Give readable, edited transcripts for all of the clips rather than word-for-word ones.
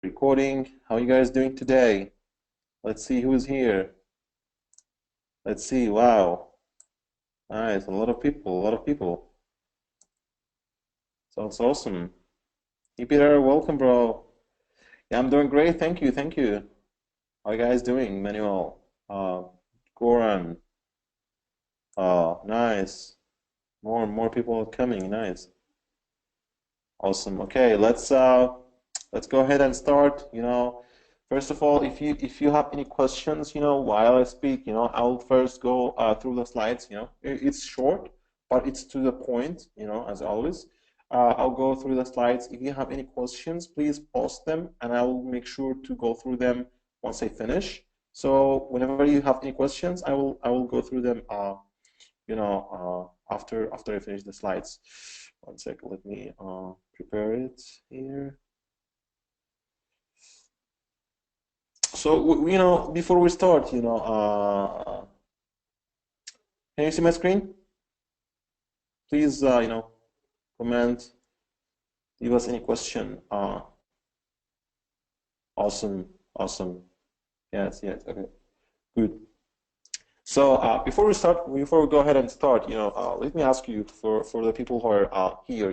recording. How are you guys doing today? Let's see who's here. Let's see. Wow. Nice. A lot of people. A lot of people. Sounds awesome. Hey, Peter. Welcome, bro. Yeah, I'm doing great. Thank you. Thank you. How are you guys doing? Manuel. Uh, Goran. Nice. More and more people are coming. Nice. Awesome. Okay, let's go ahead and start. First of all, if you have any questions, while I speak, I'll first go through the slides. It's short, but it's to the point. As always, I'll go through the slides. If you have any questions, please post them, and I will make sure to go through them once I finish. So whenever you have any questions, I will go through them. After I finish the slides. One second, let me prepare it here. So, before we start, can you see my screen? Please, comment, leave us any question. Awesome, awesome. Yes, yes, okay, good. So before we go ahead and start, let me ask you for the people who are here,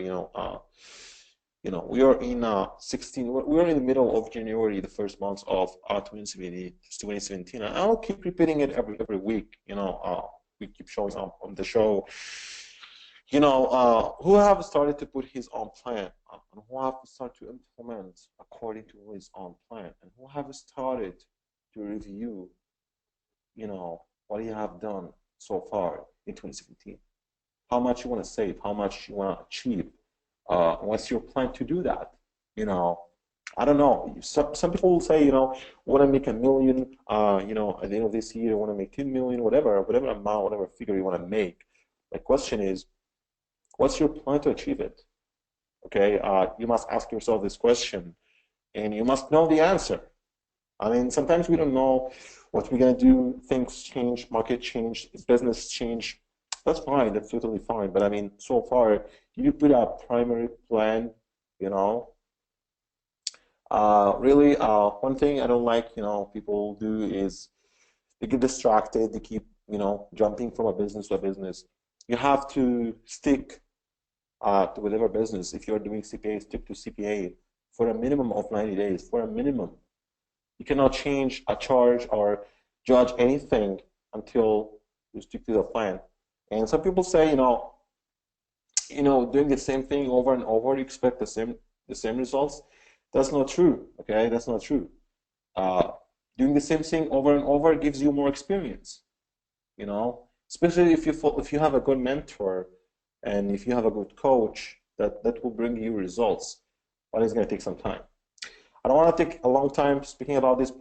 we are in 16. We are in the middle of January, the first month of 2017. And I'll keep repeating it every week. We keep showing up on the show. Who have started to put his own plan, and who have started to implement according to his own plan, and who have started to review, what you have done so far in 2017, how much you want to save, how much you want to achieve, what's your plan to do that? I don't know. Some people will say, want to make 1 million, at the end of this year, I want to make 10 million, whatever amount, whatever figure you want to make. The question is, what's your plan to achieve it? Okay, you must ask yourself this question, and you must know the answer. I mean, sometimes we don't know what we're going to do. Things change, market change, business change. That's fine. That's totally fine. But I mean, so far, you put a primary plan, really, one thing I don't like, people do is they get distracted. They keep, jumping from a business to a business. You have to stick to whatever business. If you're doing CPA, stick to CPA for a minimum of 90 days, for a minimum. You cannot change a charge or judge anything until you stick to the plan. And some people say, doing the same thing over and over, you expect the same results. That's not true. Okay, that's not true. Doing the same thing over and over gives you more experience. Especially if you have a good mentor and if you have a good coach, that will bring you results. But it's going to take some time. I don't want to take a long time speaking about this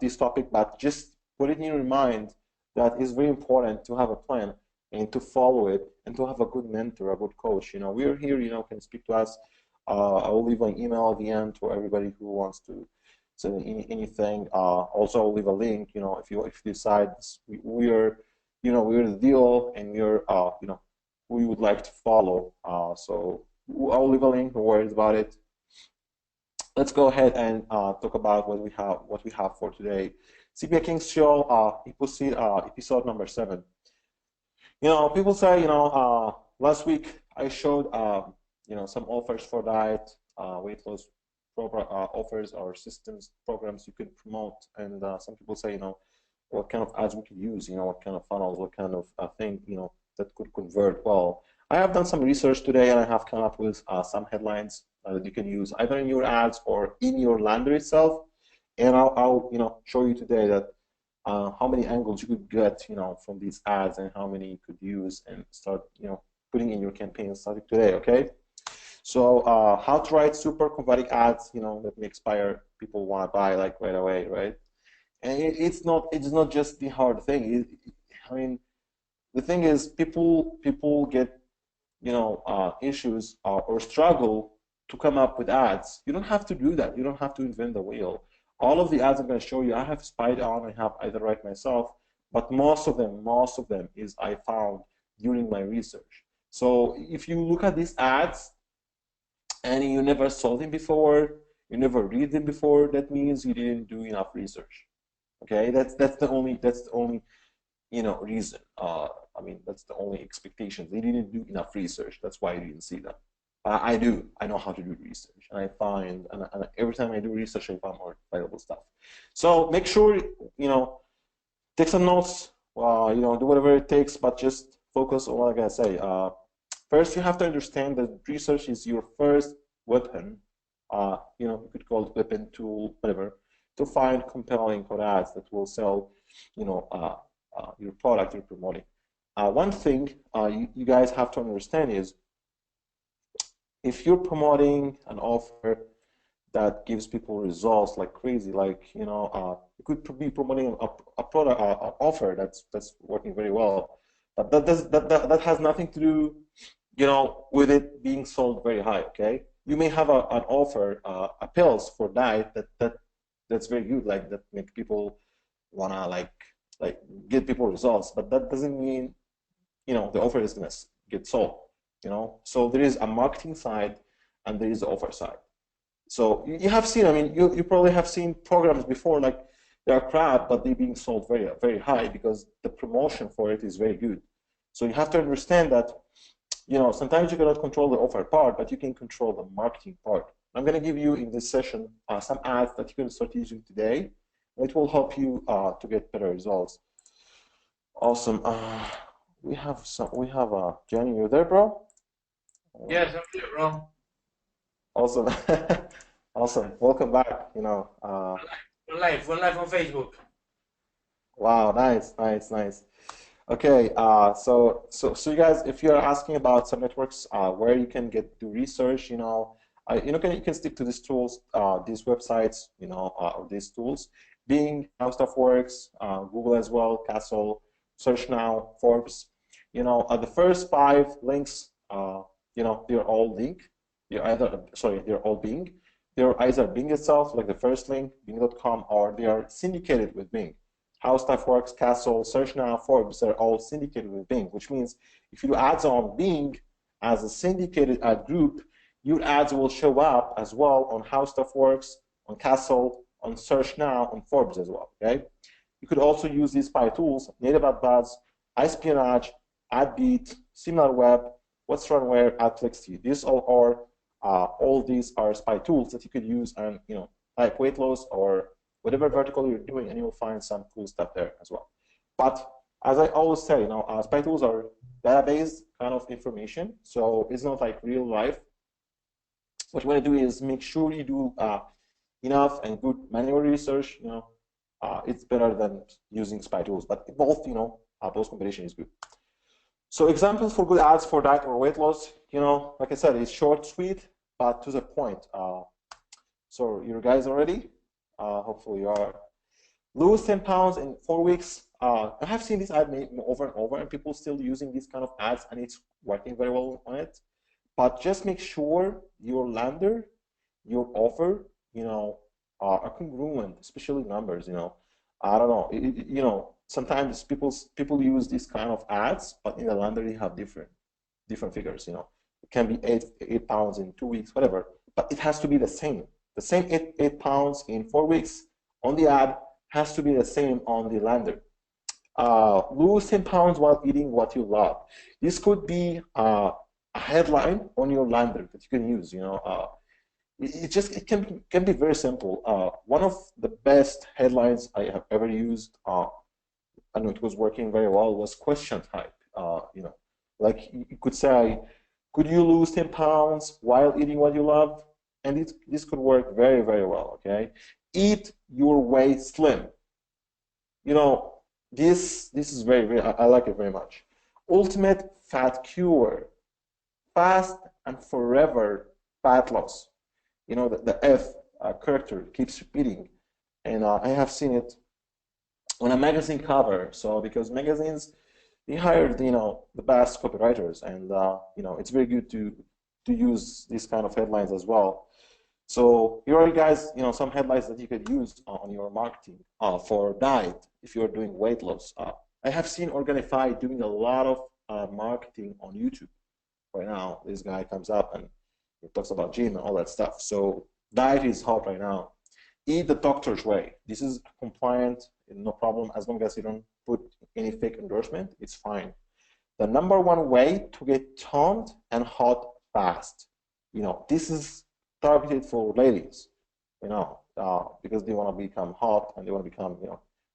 this topic, but just put it in your mind that it's very important to have a plan and to follow it and to have a good mentor, a good coach. We're here, can speak to us. I will leave an email at the end to everybody who wants to say anything. Also, I'll leave a link, if you decide we're the deal and we're, who you would like to follow. So I'll leave a link, no worries about it. Let's go ahead and talk about what we have for today. CPA Kings Show, episode number 7. People say, last week I showed, some offers for diet, weight loss offers or systems, programs you could promote, and some people say, what kind of ads we could use, what kind of funnels, what kind of thing, that could convert well. I have done some research today, and I have come up with some headlines that you can use either in your ads or in your lander itself. And I'll show you today that how many angles you could get, from these ads, and how many you could use and start, putting in your campaign starting today. Okay. So how to write super converting ads, that may expire people want to buy like right away, right? And it's not just the hard thing. I mean, the thing is, people get issues or struggle to come up with ads. You don't have to do that. You don't have to invent the wheel. All of the ads I'm going to show you, I have spied on. I have either write myself, but most of them is I found during my research. So if you look at these ads and you never saw them before, you never read them before, that means you didn't do enough research. Okay, that's the only reason. I mean, that's the only expectation. They didn't do enough research. That's why you didn't see them. I do. I know how to do research, and I find, and every time I do research, I find more valuable stuff. So make sure take some notes. Do whatever it takes, but just focus on what I gotta say. First, you have to understand that research is your first weapon. You could call it weapon, tool, whatever, to find compelling ads that will sell, your product you're promoting. One thing you guys have to understand is, if you're promoting an offer that gives people results like crazy, like you could be promoting a product, offer that's working very well, but that has nothing to do, with it being sold very high. Okay, you may have an offer, a pills for diet that's very good, like that make people wanna like get people results, but that doesn't mean the offer is gonna get sold. So there is a marketing side and there is the offer side. So you have seen, I mean, you probably have seen programs before, like they are crap, but they're being sold very, very high because the promotion for it is very good. So you have to understand that, sometimes you cannot control the offer part, but you can control the marketing part. I'm going to give you in this session some ads that you can start using today. It will help you to get better results. Awesome. We have Jenny, you there, bro? Yes, I'm here, bro. Awesome. Awesome. Welcome back. We're live on Facebook. Wow, nice, nice, nice. Okay, so you guys, if you're asking about some networks where you can do research, you can stick to these tools, these websites, or these tools. Bing, How Stuff Works, Google as well, Castle, Search Now, Forbes. The first 5 links, they're all linked. They're all Bing. They're either Bing itself, like the first link, Bing.com, or they are syndicated with Bing. How Stuff Works, Castle, Search Now, Forbes, they're all syndicated with Bing, which means if you do ads on Bing as a syndicated ad group, your ads will show up as well on How Stuff Works, on Castle, on Search Now, on Forbes as well. Okay. You could also use these spy tools: Native Ad Buzz, iSpionage, AdBeat, SimilarWeb, What's Runware, AdFlexT. These all these are spy tools that you could use, and like weight loss or whatever vertical you're doing, and you'll find some cool stuff there as well. But as I always say, spy tools are database kind of information, so it's not like real life. What you want to do is make sure you do enough and good manual research. It's better than using spy tools, but both, those combination is good. So examples for good ads for diet or weight loss, like I said, it's short, sweet, but to the point. So you guys are ready? Hopefully you are. Lose 10 pounds in 4 weeks. I have seen this ad made over and over, and people still using these kind of ads, and it's working very well on it. But just make sure your lander, your offer, are congruent, especially numbers. I don't know. Sometimes people use these kind of ads, but in the lander they have different figures. It can be 8 pounds in 2 weeks, whatever. But it has to be the same. The same 8 pounds in 4 weeks on the ad has to be the same on the lander. Lose 10 pounds while eating what you love. This could be a headline on your lander that you can use. It can be very simple. One of the best headlines I have ever used, and it was working very well, was question type. Like you could say, could you lose 10 pounds while eating what you love? And this could work very, very well. Okay, eat your way slim. This is very, very, I like it very much. Ultimate fat cure, fast and forever fat loss. The F character keeps repeating, and I have seen it on a magazine cover. So because magazines, they hired the best copywriters, and it's very good to use these kind of headlines as well. So here are, guys, some headlines that you could use on your marketing for diet if you're doing weight loss. I have seen Organifi doing a lot of marketing on YouTube right now. This guy comes up and he talks about gym and all that stuff. So Diet is hot right now. Eat the doctor's way. This is compliant, no problem, as long as you don't put any fake endorsement, it's fine. The number one way to get toned and hot fast. This is targeted for ladies, because they want to become hot and they want to become,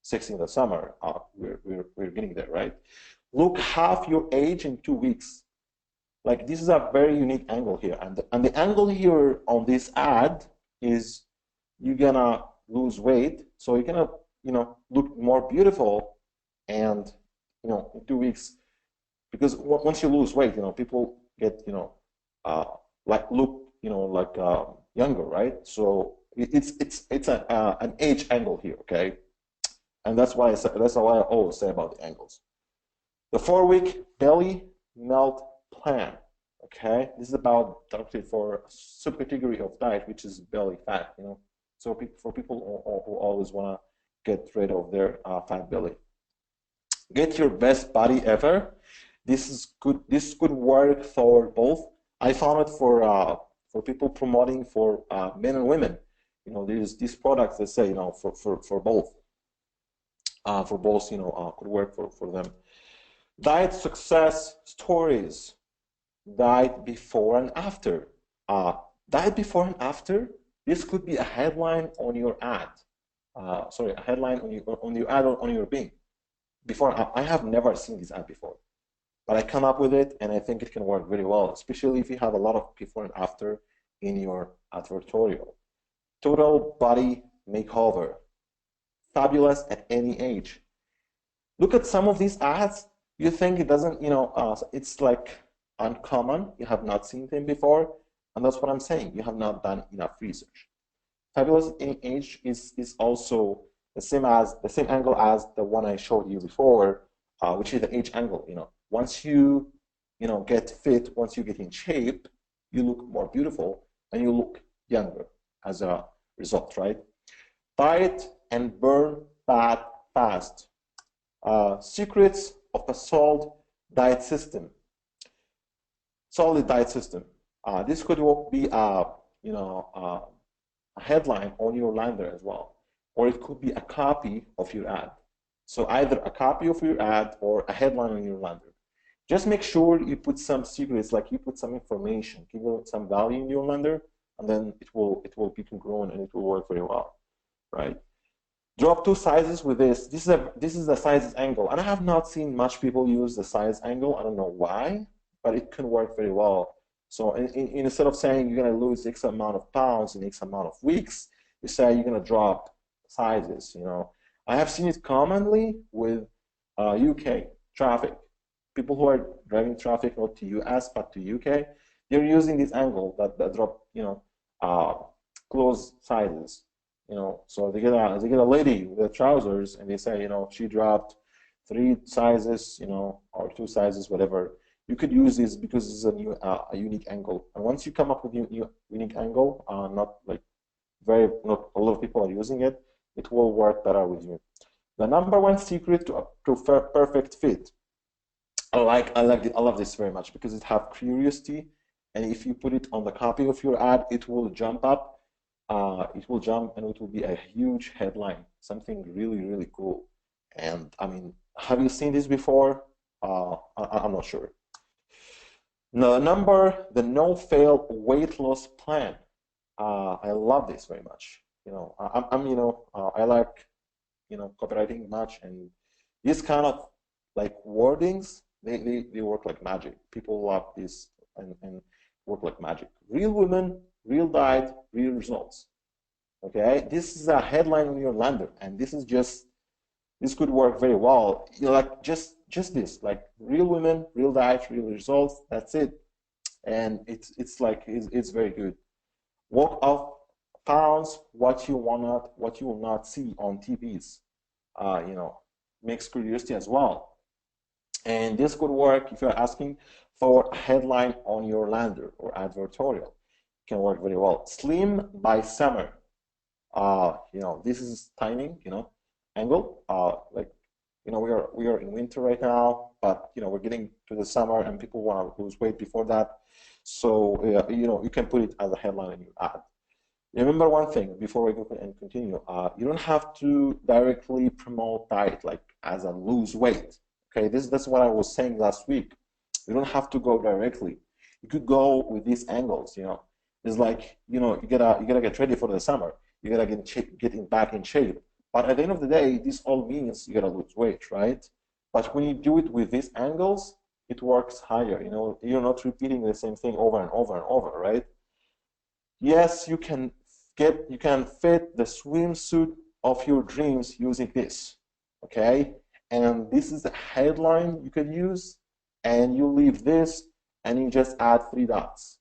sexy in the summer. We're getting there, right? Look half your age in 2 weeks. Like, this is a very unique angle here, and the angle here on this ad is you're gonna lose weight, so you're gonna look more beautiful, and in 2 weeks, because once you lose weight, people get like look like younger, right? So it's an age angle here, okay? And that's why I always say about the angles. The 4-week belly melt plan. Okay, this is about targeted for a subcategory of diet, which is belly fat. So for people who always want to get rid of their fat belly. Get your best body ever. This is good. This could work for both. I found it for people promoting for men and women. There's these products that say for both. Could work for them. Diet success stories. Diet before and after. Diet before and after. This could be a headline on your ad. A headline on your ad or on your Bing. I have never seen this ad before, but I come up with it, and I think it can work very well, especially if you have a lot of before and after in your advertorial. Total body makeover. Fabulous at any age. Look at some of these ads. You think it doesn't, it's like uncommon. You have not seen them before, and that's what I'm saying. You have not done enough research. Fabulous at any age is also the same angle as the one I showed you before, which is the age angle. Once you get fit, once you get in shape, you look more beautiful and you look younger as a result, right? Diet and burn fat fast. Secrets of a solid diet system. Solid diet system. This could be a headline on your lander as well, or it could be a copy of your ad. So either a copy of your ad or a headline on your lander. Just make sure you put some secrets, like you put some information, give it some value in your lander, and then it will be grown and it will work very well, right? Drop 2 sizes with this. This is the sizes angle, and I have not seen much people use the size angle. I don't know why, but it can work very well. So instead of saying you're going to lose X amount of pounds in X amount of weeks, you say you're going to drop sizes. I have seen it commonly with UK traffic. People who are driving traffic not to US but to UK, they're using this angle that drop clothes sizes. So they get a lady with trousers, and they say she dropped 3 sizes, or 2 sizes, whatever. You could use this because it's a unique angle. And once you come up with a unique angle, not a lot of people are using it, it will work better with you. The number one secret to perfect fit. I love this very much because it have curiosity, and if you put it on the copy of your ad, it will jump up. It will jump, and it will be a huge headline, something really, really cool. And I mean, have you seen this before? I'm not sure. Now, the no-fail weight loss plan. I love this very much. I like copywriting much, and this kind of like wordings, they work like magic. People love this and work like magic. Real women, real diet, real results. Okay, this is a headline on your lander, and this could work very well. Like just this, like real women, real diet, real results. That's it, and it's very good. Walk off pounds, what you will not see on TVs. Makes curiosity as well. And this could work if you're asking for a headline on your lander or advertorial. It can work very well. Slim by summer. This is timing, angle. We are in winter right now, but we're getting to the summer, and people want to lose weight before that. So you can put it as a headline in your ad. Remember one thing before we go and continue. You don't have to directly promote diet like as a lose weight. Okay, that's what I was saying last week. You don't have to go directly. You could go with these angles. It's like you gotta get ready for the summer. You gotta back in shape. But at the end of the day, this all means you gotta lose weight, right? But when you do it with these angles, it works higher. You're not repeating the same thing over and over and over, right? Yes, you can fit the swimsuit of your dreams using this, okay? And this is the headline you could use, and you leave this, and you just add 3 dots.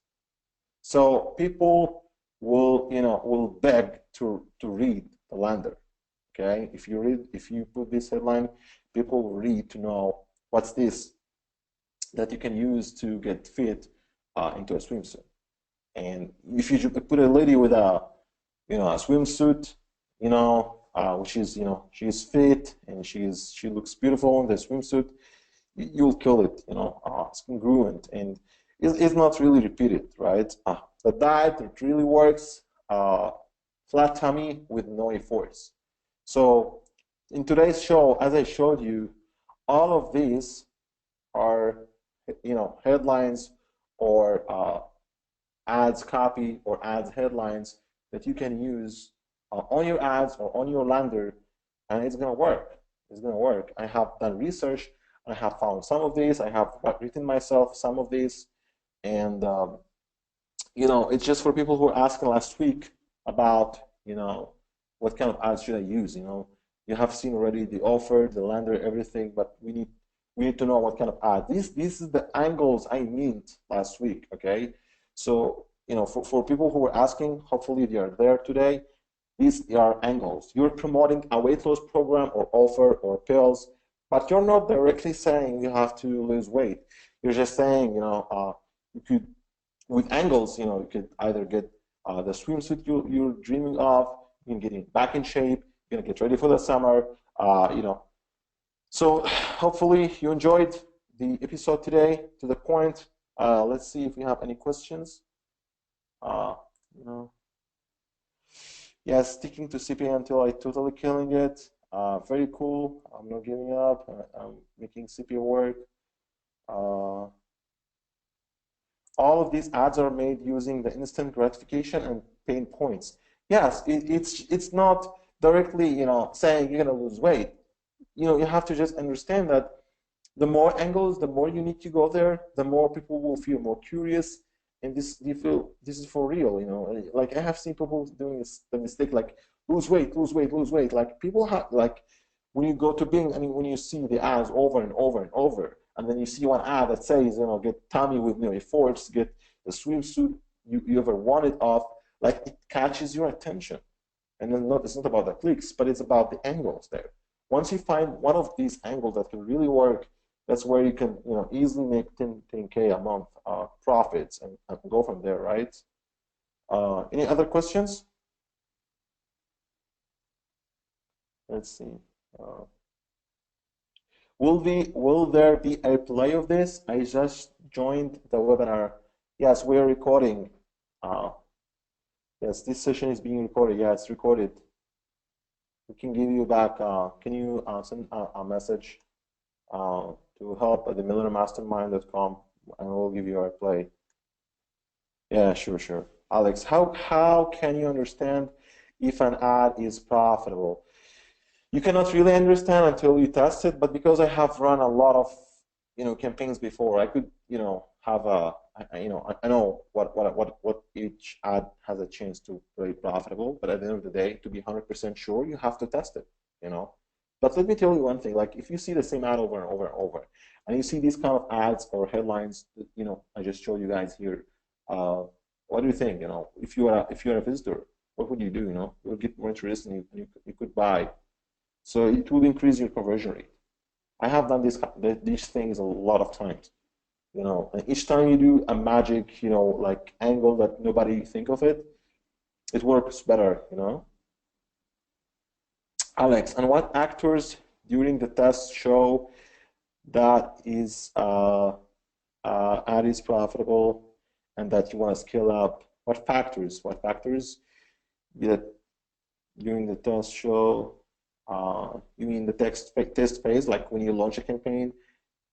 So people will beg to read the lander, okay? If you put this headline, people will read to know what's this that you can use to get fit into a swimsuit. And if you put a lady with a swimsuit, which is she's fit and she looks beautiful in the swimsuit, you'll kill it. It's congruent and it's not really repeated, right? The diet that really works, flat tummy with no efforts. So in today's show, as I showed you, all of these are headlines or ads copy or ads headlines that you can use on your ads or on your lander, and it's going to work. It's going to work. I have done research. I have found some of these. I have written myself some of these, and it's just for people who were asking last week about what kind of ads should I use. You have seen already the offer, the lander, everything, but we need to know what kind of ad. This is the angles I meant last week. Okay. So, for people who are asking, hopefully they are there today. These are angles. You're promoting a weight loss program or offer or pills, but you're not directly saying you have to lose weight. You're just saying, you could, with angles, you could either get the swimsuit you're dreaming of, you can get back in shape, you're gonna get ready for the summer, So hopefully you enjoyed the episode today to the point. Let's see if we have any questions. Uh, you know, yeah, sticking to CPA until I totally killing it. Very cool. I'm not giving up. I'm making CPA work. All of these ads are made using the instant gratification and pain points. Yes, it's not directly saying you're gonna lose weight. You have to just understand that the more angles, the more unique you go there, the more people will feel more curious, and you feel this is for real. Like I have seen people doing the mistake like lose weight, lose weight, lose weight. Like people have like when you go to Bing, I mean when you see the ads over and over and over, and then you see one ad that says get tummy with efforts, get the swimsuit you ever wanted of, like it catches your attention, and then it's not about the clicks, but it's about the angles there. Once you find one of these angles that can really work, that's where you can easily make 10K a month profits and go from there, right? Any other questions? Let's see. Will there be a play of this? I just joined the webinar. Yes, we are recording. Yes, this session is being recorded. Yeah, it's recorded. We can give you back. Can you send a message to help at the millionairemastermind.com, and we'll give you a play. Yeah, sure. Alex, how can you understand if an ad is profitable? You cannot really understand until you test it, but because I have run a lot of campaigns before, I could have I know what each ad has a chance to be profitable, but at the end of the day, to be 100% sure, you have to test it. But let me tell you one thing: like if you see the same ad over and over and over, and you see these kind of ads or headlines that I just showed you guys here, what do you think? If you are a visitor, what would you do? You'll get more interested, and you could buy. So it will increase your conversion rate. I have done these things a lot of times. And each time you do a magic, like angle that nobody think of it, it works better. Alex, and what actors during the test show that ad is profitable and that you want to scale up? What factors? that during the test show, you mean the test phase, like when you launch a campaign,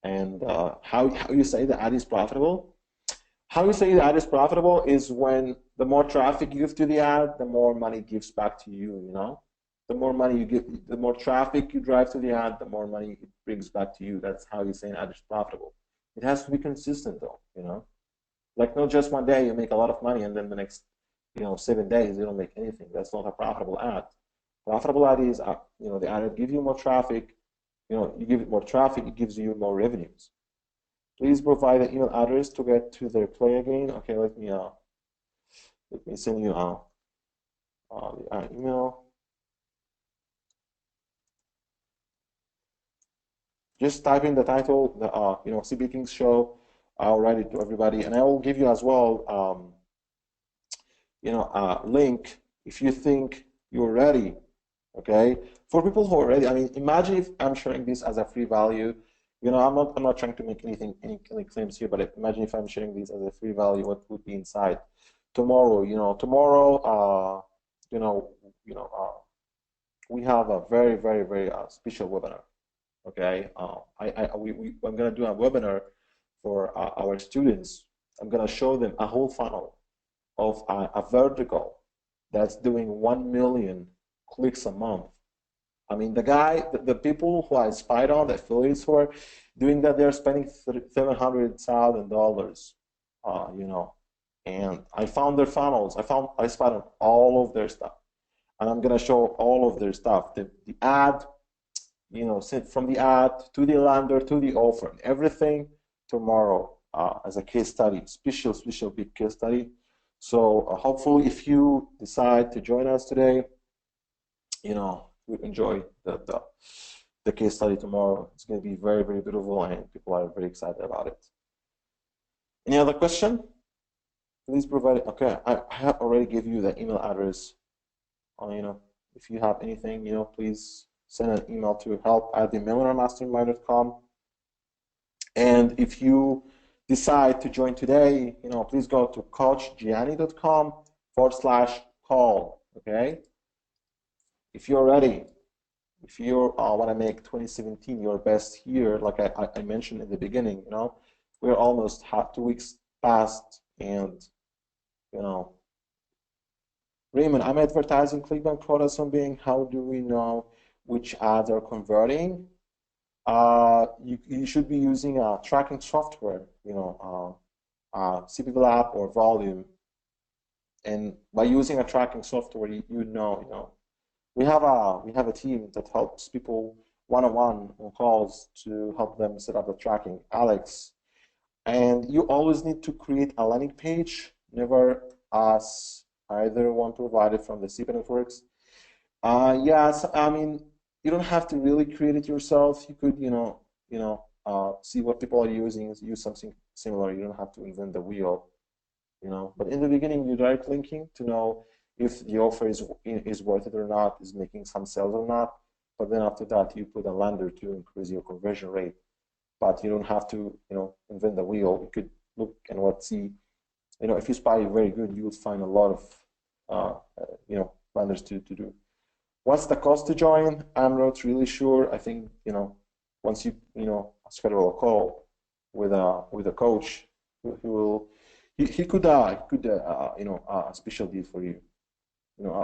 and how you say the ad is profitable? How you say the ad is profitable is when the more traffic you give to the ad, the more money it gives back to you, you know? The more money you give, the more traffic you drive to the ad, the more money it brings back to you. That's how you say an ad is profitable. It has to be consistent though, you know? Like not just one day you make a lot of money and then the next, 7 days you don't make anything. That's not a profitable ad. Profitable ad is, the ad will give you more traffic. You give it more traffic, it gives you more revenues. Please provide an email address to get to the play again. Okay, let me send you the email. Just type in the title, the CPA Kings Show. I'll write it to everybody, and I will give you as well, a link if you think you're ready. Okay, for people who are ready. I mean, imagine if I'm sharing this as a free value. I'm not trying to make any claims here, but imagine if I'm sharing this as a free value, what would be inside tomorrow? We have a very, very, very special webinar. Okay, I'm gonna do a webinar for our students. I'm gonna show them a whole funnel of a vertical that's doing 1 million clicks a month. I mean, the people who I spied on, the affiliates who are doing that, they're spending $700,000, and I found their funnels. I spied on all of their stuff, and I'm gonna show all of their stuff. The ad, from the ad to the lander to the offer, everything tomorrow as a case study, special big case study. So hopefully, if you decide to join us today, we enjoy the case study tomorrow. It's going to be very, very beautiful, and people are very excited about it. Any other question? Please provide it. Okay, I have already give you the email address. If you have anything, please send an email to help@themillionairemastermind.com. And if you decide to join today, please go to coachgianni.com/call. Okay. If you're ready, if you want to make 2017 your best year, like I mentioned in the beginning, we're almost 2 weeks past, and Raymond, I'm advertising clickbank quotas on being. How do we know which ads are converting? You should be using a tracking software, CPA Lab or Volume, and by using a tracking software, we have a team that helps people one-on-one on calls to help them set up the tracking. Alex, and you always need to create a landing page. Never ask either one provided from the CPA networks. Yes, I mean, you don't have to really create it yourself. You could, see what people are using, use something similar. You don't have to invent the wheel, But in the beginning, you direct linking to know if the offer is worth it or not, is making some sales or not. But then after that, you put a lander to increase your conversion rate. But you don't have to, invent the wheel. You could look and see. If you spy very good, you will find a lot of, landers to do. What's the cost to join? I'm not really sure. I think, once you, schedule a call with a coach, he could a special deal for you.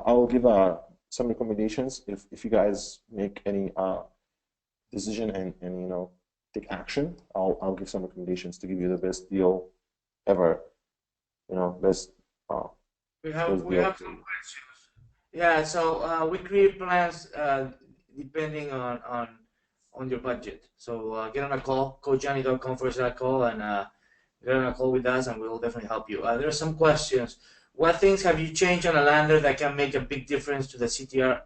I will give some recommendations if you guys make any decision and take action. I'll give some recommendations to give you the best deal ever. Best. We have some questions. Yeah, so we create plans depending on your budget. So get on a call, coachgianni.com for that call, and get on a call with us, and we will definitely help you. There are some questions. What things have you changed on a lander that can make a big difference to the CTR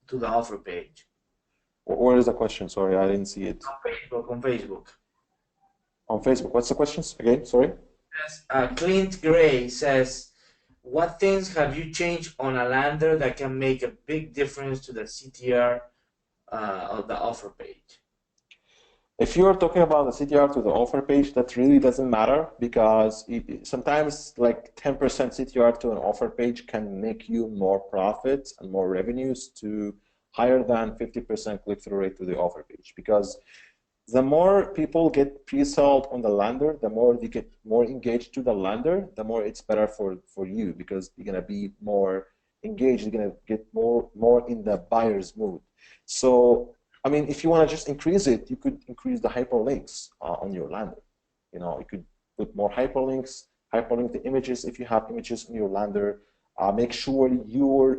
to the offer page? Where is the question? Sorry, I didn't see it. On Facebook. On Facebook. What's the question again? Sorry. Yes, Clint Gray says, what things have you changed on a lander that can make a big difference to the CTR of the offer page? If you're talking about the CTR to the offer page, that really doesn't matter because sometimes like 10% CTR to an offer page can make you more profits and more revenues to higher than 50% click-through rate to the offer page. Because the more people get pre-sold on the lender, the more they get more engaged to the lender, the more it's better for you because you're gonna be more engaged, you're gonna get more in the buyer's mood. So I mean, if you want to just increase it, you could increase the hyperlinks on your lander. You know, you could put more hyperlinks, hyperlink the images if you have images on your lander. Make sure your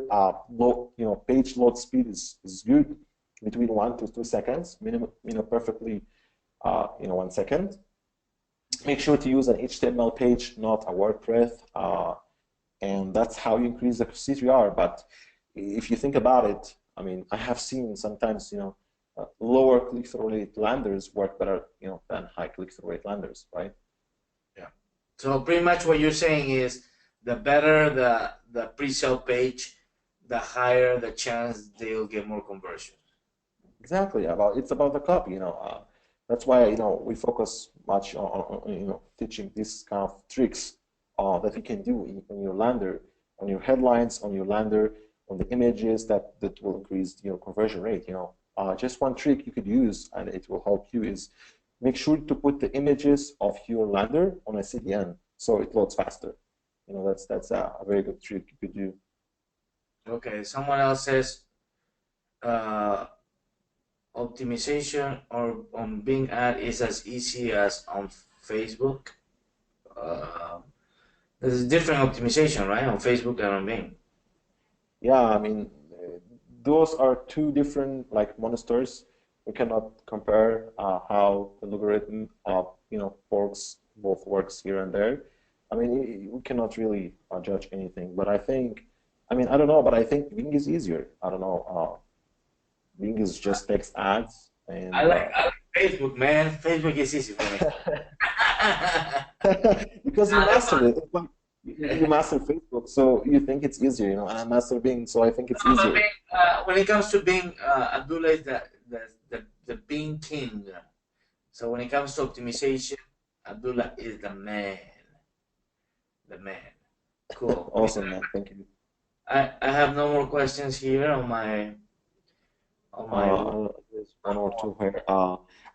page load speed is good, between 1 to 2 seconds, minimum, perfectly, 1 second. Make sure to use an HTML page, not a WordPress, and that's how you increase the CTR. But if you think about it, I mean, I have seen sometimes, lower click-through rate landers work better, than high click-through rate landers, right? Yeah. So pretty much what you're saying is the better the pre-sale page, the higher the chance they'll get more conversion. Exactly. It's about the copy, that's why we focus much on teaching these kind of tricks that you can do in your lander, on your headlines, on your lander, on the images that will increase your conversion rate. Just one trick you could use and it will help you is make sure to put the images of your lander on a CDN so it loads faster. That's a very good trick you could do. Okay, someone else says optimization or on Bing ad is as easy as on Facebook. There's different optimization, right, on Facebook and on Bing. Yeah, I mean, those are two different like monsters. We cannot compare how the logarithm both works here and there. I mean, we cannot really judge anything. But I think, I don't know, but I think Bing is easier. I don't know. Bing is just text ads, and I like Facebook, man. Facebook is easy for me. because you mastered it. It's like you master Facebook, so you think it's easier, and I master Bing, so I think it's easier. Bing, when it comes to Bing, Abdullah is the Bing king. So when it comes to optimization, Abdullah is the man. The man. Cool. Awesome, man. Thank you. I have no more questions here on my there's one or two here.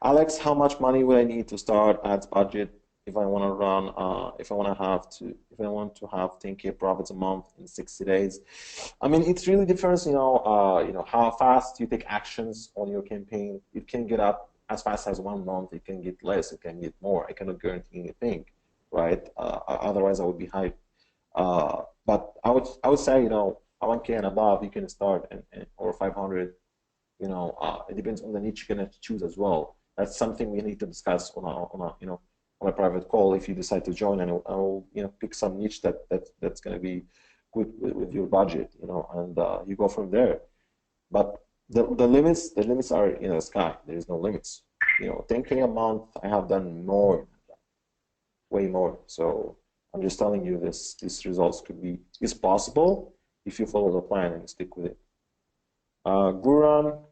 Alex, how much money will I need to start ads budget if I want to run, if I want to have 10K profits a month in 60 days? I mean, it really differs, how fast you take actions on your campaign. It can get up as fast as 1 month. It can get less. It can get more. I cannot guarantee anything, right? Otherwise, I would be hyped. But I would say, 1K and above, you can start, or 500. It depends on the niche you're gonna choose as well. That's something we need to discuss on a private call if you decide to join, and I'll pick some niche that's gonna be good with your budget, and you go from there. But the limits are sky. There is no limits. 10K a month. I have done more, way more. So I'm just telling you these results is possible if you follow the plan and stick with it. Guran,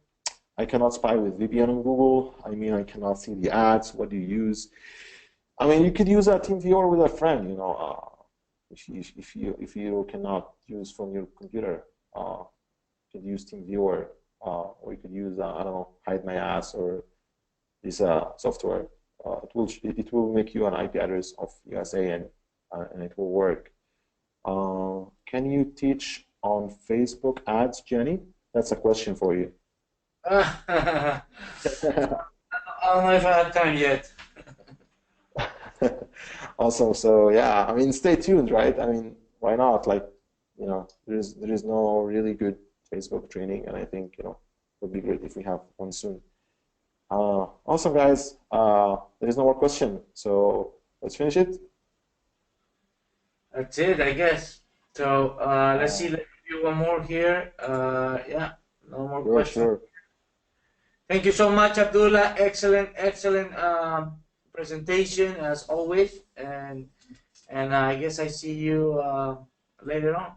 I cannot spy with VPN on Google. I cannot see the ads. What do you use? You could use a team viewer with a friend. If you cannot use from your computer, you could use team viewer, or you could use I don't know, Hide My Ass or this software. It will make you an IP address of USA and it will work. Can you teach on Facebook ads, Jenny? That's a question for you. I don't know if I have time yet. Awesome. So yeah, stay tuned, right? Why not? Like, there is no really good Facebook training, and I think it would be great if we have one soon. Awesome, guys. There is no more question, so let's finish it. That's it, I guess. So let's see. Let's do one more here. Yeah, no more questions. Sure. Thank you so much, Abdullah. Excellent presentation as always, and I guess I see you later on.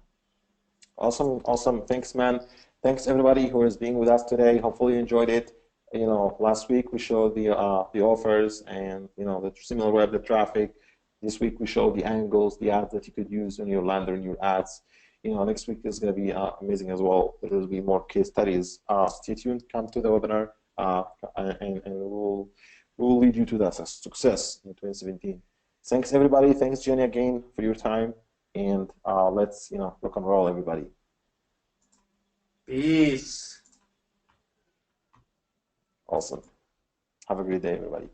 Awesome. Thanks, man. Thanks everybody who is being with us today. Hopefully you enjoyed it. last week we showed the offers and the similar web, the traffic. This week we showed the angles, the ads that you could use in your lander and your ads. Next week is going to be amazing as well. There will be more case studies. Stay tuned. Come to the webinar, and we will lead you to that success in 2017. Thanks everybody. Thanks Jenny again for your time, and let's rock and roll, everybody. Peace. Awesome. Have a great day, everybody.